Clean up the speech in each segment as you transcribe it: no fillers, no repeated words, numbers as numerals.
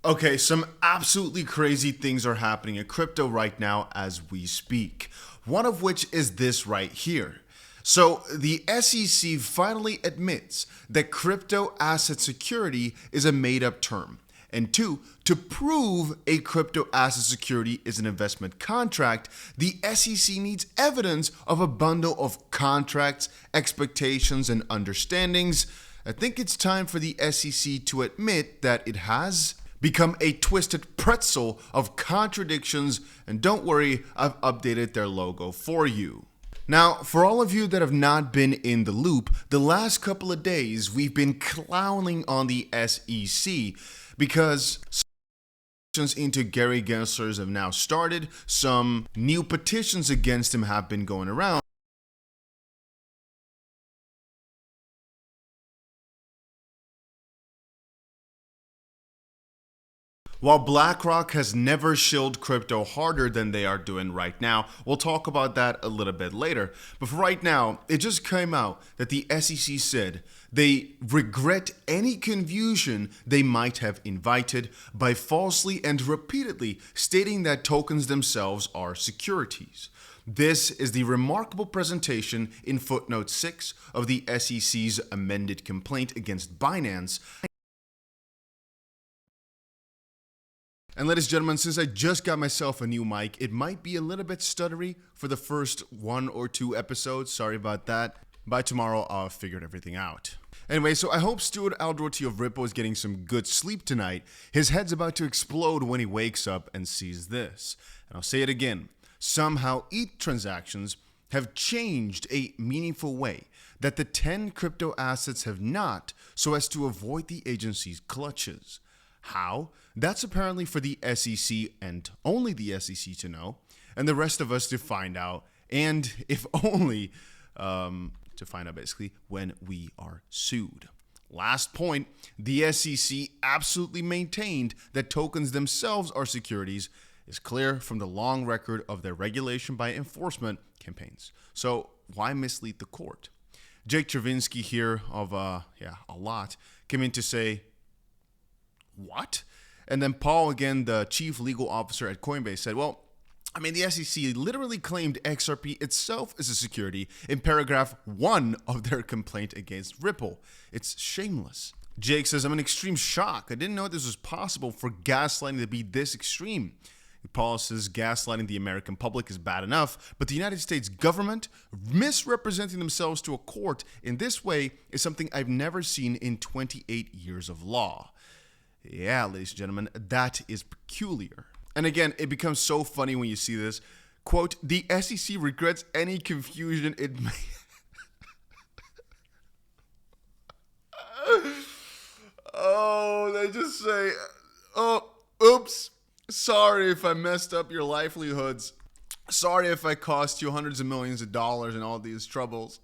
Okay, some absolutely crazy things are happening in crypto right now as we speak. One of which is this right here. So the SEC finally admits that crypto asset security is a made-up term. And two, to prove a crypto asset security is an investment contract, the SEC needs evidence of a bundle of contracts, expectations, and understandings. I think it's time for the SEC to admit that it has become a twisted pretzel of contradictions, and don't worry, I've updated their logo for you. Now, for all of you that have not been in the loop, the last couple of days we've been clowning on the SEC because into Gary Gensler's have now started. Some new petitions against him have been going around. While BlackRock has never shilled crypto harder than they are doing right now, we'll talk about that a little bit later. But for right now, it just came out that the SEC said they regret any confusion they might have invited by falsely and repeatedly stating that tokens themselves are securities. This is the remarkable presentation in footnote 6 of the SEC's amended complaint against Binance. And ladies and gentlemen, since I just got myself a new mic, it might be a little bit stuttery for the first 1 or 2 episodes. Sorry about that. By tomorrow, I'll figure everything out. Anyway, so I hope 𝗕𝗘𝗪𝗔𝗥𝗘 of Ripple is getting some good sleep tonight. His head's about to explode when he wakes up and sees this. And I'll say it again. Somehow, ETH transactions have changed a meaningful way that the 10 crypto assets have not, so as to avoid the agency's clutches. How? That's apparently for the SEC and only the SEC to know, and the rest of us to find out, and if only to find out basically when we are sued. Last point, the SEC absolutely maintained that tokens themselves are securities is clear from the long record of their regulation by enforcement campaigns. So why mislead the court? Jake Chervinsky here of a lot came in to say, what? And then Paul, again, the chief legal officer at Coinbase, said, well, I mean, the SEC literally claimed XRP itself is a security in paragraph 1 of their complaint against Ripple. It's shameless. Jake says, I'm in extreme shock. I didn't know this was possible for gaslighting to be this extreme. Paul says gaslighting the American public is bad enough, but the United States government misrepresenting themselves to a court in this way is something I've never seen in 28 years of law. Yeah, ladies and gentlemen, that is peculiar. And again, it becomes so funny when you see this. Quote, the SEC regrets any confusion it may... Oh, they just say, oh, oops. Sorry if I messed up your livelihoods. Sorry if I cost you hundreds of millions of dollars and all these troubles.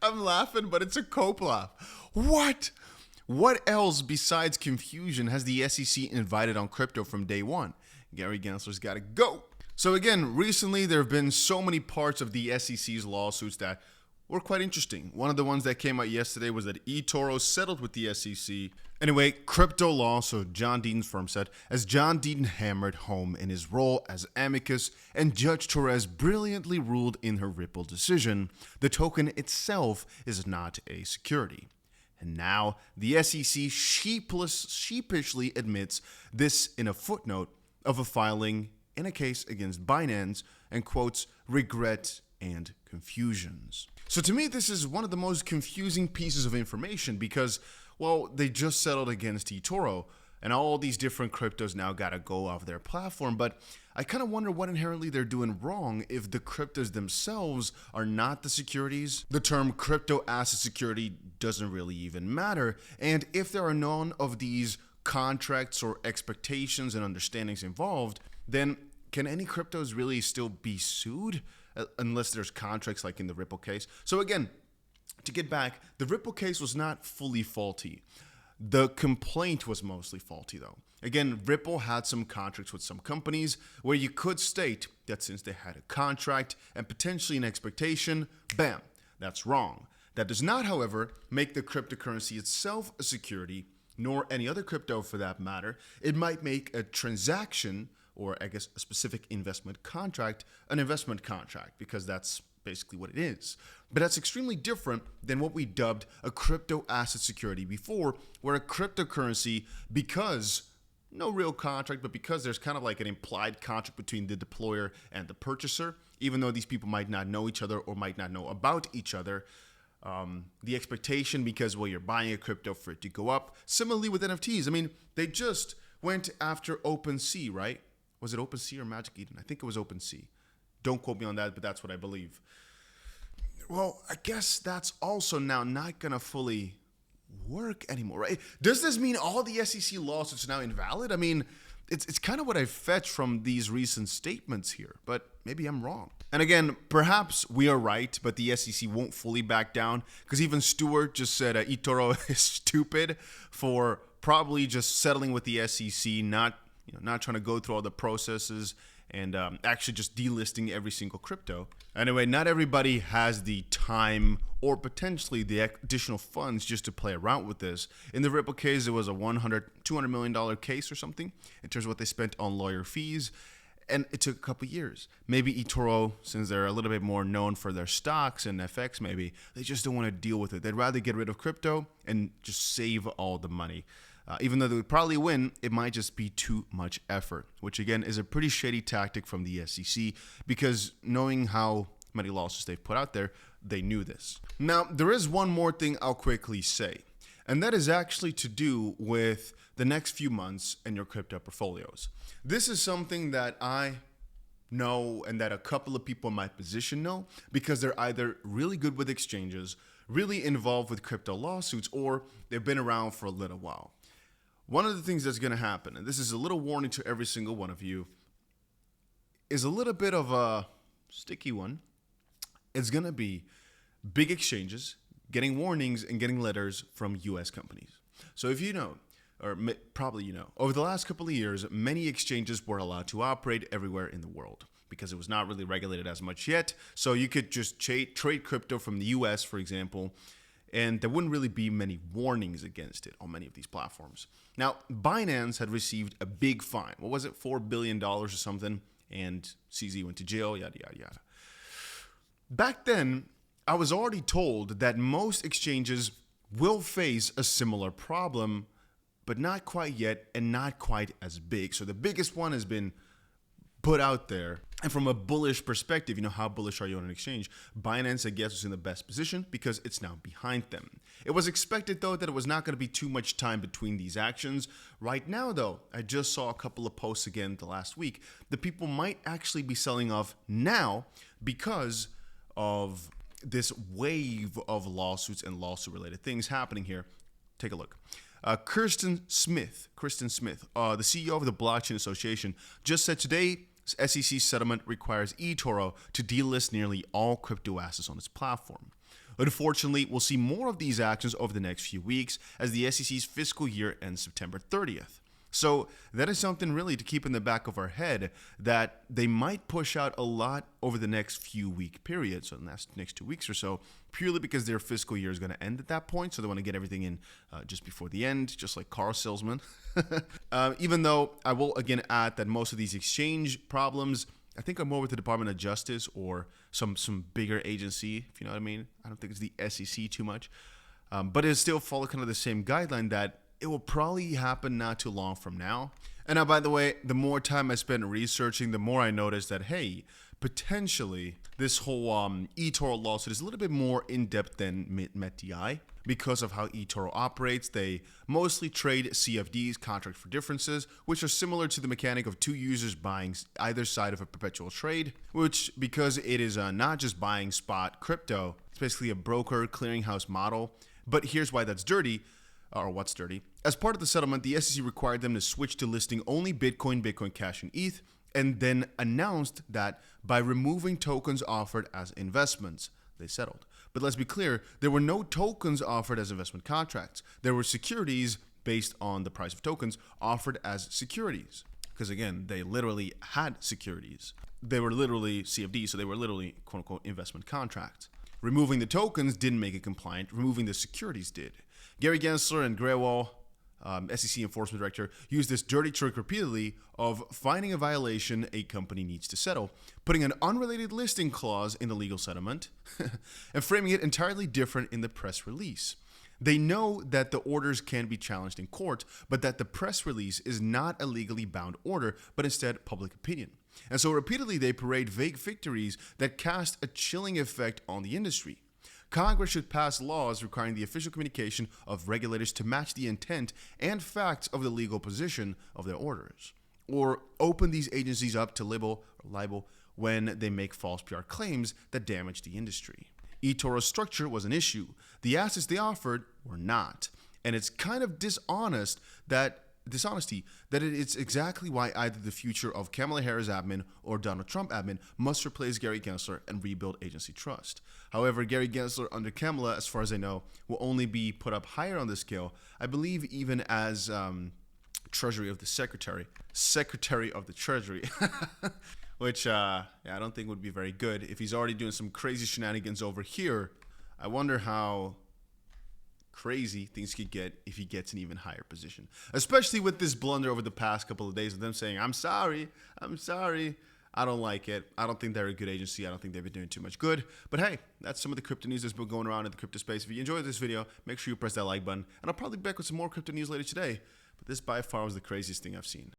I'm laughing, but it's a cope laugh. What? What else besides confusion has the SEC invited on crypto from day one? Gary Gensler's got to go. So again, recently there have been so many parts of the SEC's lawsuits that were quite interesting. One of the ones that came out yesterday was that eToro settled with the SEC. Anyway, crypto law, so John Deaton's firm said, as John Deaton hammered home in his role as amicus and Judge Torres brilliantly ruled in her Ripple decision, the token itself is not a security. And now the SEC sheepishly admits this in a footnote of a filing in a case against Binance and quotes, regret and confusions. So to me, this is one of the most confusing pieces of information because, well, they just settled against eToro and all these different cryptos now got to go off their platform. But I kind of wonder what inherently they're doing wrong if the cryptos themselves are not the securities. The term crypto asset security doesn't really even matter. And if there are none of these contracts or expectations and understandings involved, then can any cryptos really still be sued unless there's contracts like in the Ripple case? So again, to get back, the Ripple case was not fully faulty. The complaint was mostly faulty though. Again, Ripple had some contracts with some companies where you could state that since they had a contract and potentially an expectation, bam, that's wrong. That does not, however, make the cryptocurrency itself a security, nor any other crypto for that matter, it might make a transaction, or I guess a specific investment contract, an investment contract, because that's basically what it is. But that's extremely different than what we dubbed a crypto asset security before, where a cryptocurrency, because no real contract, but because there's kind of like an implied contract between the deployer and the purchaser, even though these people might not know each other or might not know about each other, the expectation, because, well, you're buying a crypto for it to go up. Similarly with NFTs, I mean, they just went after OpenSea, right? Was it OpenSea or Magic Eden? I think it was OpenSea. Don't quote me on that, but that's what I believe. Well, I guess that's also now not going to fully work anymore, right? Does this mean all the SEC lawsuits are now invalid? I mean, it's kind of what I fetched from these recent statements here, but maybe I'm wrong. And again, perhaps we are right, but the SEC won't fully back down, because even Stewart just said eToro is stupid for probably just settling with the SEC, not trying to go through all the processes and actually just delisting every single crypto. Anyway, not everybody has the time or potentially the additional funds just to play around with this. In the Ripple case, it was a $200 million case or something in terms of what they spent on lawyer fees. And it took a couple years. Maybe eToro, since they're a little bit more known for their stocks and FX, maybe they just don't want to deal with it. They'd rather get rid of crypto and just save all the money. Even though they would probably win, it might just be too much effort, which again is a pretty shady tactic from the SEC, because knowing how many lawsuits they've put out there, they knew this. Now, there is one more thing I'll quickly say, and that is actually to do with the next few months in your crypto portfolios. This is something that I know and that a couple of people in my position know, because they're either really good with exchanges, really involved with crypto lawsuits, or they've been around for a little while. One of the things that's going to happen, and this is a little warning to every single one of you, is a little bit of a sticky one. It's going to be big exchanges getting warnings and getting letters from US companies. So if you know, or probably you know, over the last couple of years, many exchanges were allowed to operate everywhere in the world because it was not really regulated as much yet. So you could just trade crypto from the US, for example, and there wouldn't really be many warnings against it on many of these platforms. Now, Binance had received a big fine. What was it? $4 billion or something. And CZ went to jail, yada, yada, yada. Back then, I was already told that most exchanges will face a similar problem, but not quite yet and not quite as big. So the biggest one has been put out there. And from a bullish perspective, you know, how bullish are you on an exchange? Binance, I guess, was in the best position because it's now behind them. It was expected, though, that it was not going to be too much time between these actions. Right now, though, I just saw a couple of posts again the last week that people might actually be selling off now because of this wave of lawsuits and lawsuit-related things happening here. Take a look. Kristen Smith, the CEO of the Blockchain Association, just said today SEC settlement requires eToro to delist nearly all crypto assets on its platform. Unfortunately, we'll see more of these actions over the next few weeks as the SEC's fiscal year ends September 30th. So that is something really to keep in the back of our head, that they might push out a lot over the next few week period, so the next 2 weeks or so, purely because their fiscal year is going to end at that point, so they want to get everything in just before the end, just like car salesman. Even though I will again add that most of these exchange problems, I think, are more with the Department of Justice or some bigger agency, if you know what I mean. I don't think it's the SEC too much, but it still follow kind of the same guideline that it will probably happen not too long from now. And now, by the way, the more time I spend researching, the more I notice that, hey, potentially this whole eToro lawsuit is a little bit more in-depth than met the eye. Because of how eToro operates, they mostly trade CFDs, contract for differences, which are similar to the mechanic of two users buying either side of a perpetual trade, which, because it is not just buying spot crypto, it's basically a broker clearinghouse model. But here's why that's dirty. Or what's dirty. As part of the settlement, the SEC required them to switch to listing only Bitcoin, Bitcoin Cash, and ETH, and then announced that by removing tokens offered as investments, they settled. But let's be clear, there were no tokens offered as investment contracts. There were securities based on the price of tokens offered as securities. Because again, they literally had securities. They were literally CFDs, so they were literally quote-unquote investment contracts. Removing the tokens didn't make it compliant. Removing the securities did. Gary Gensler and SEC enforcement director, used this dirty trick repeatedly of finding a violation a company needs to settle, putting an unrelated listing clause in the legal settlement, and framing it entirely different in the press release. They know that the orders can be challenged in court, but that the press release is not a legally bound order, but instead public opinion. And so repeatedly they parade vague victories that cast a chilling effect on the industry. Congress should pass laws requiring the official communication of regulators to match the intent and facts of the legal position of their orders, or open these agencies up to libel when they make false PR claims that damage the industry. eToro's structure was an issue. The assets they offered were not. And it's kind of dishonesty that it's exactly why either the future of Kamala Harris admin or Donald Trump admin must replace Gary Gensler and rebuild agency trust. However, Gary Gensler under Kamala, as far as I know, will only be put up higher on the scale, I believe even as Secretary of the Treasury, which I don't think would be very good. If he's already doing some crazy shenanigans over here, I wonder how crazy things could get if he gets an even higher position, especially with this blunder over the past couple of days of them saying, I'm sorry. I don't like it. I don't think they're a good agency. I don't think they've been doing too much good. But hey, that's some of the crypto news that's been going around in the crypto space. If you enjoyed this video, make sure you press that like button, and I'll probably be back with some more crypto news later today. But this by far was the craziest thing I've seen.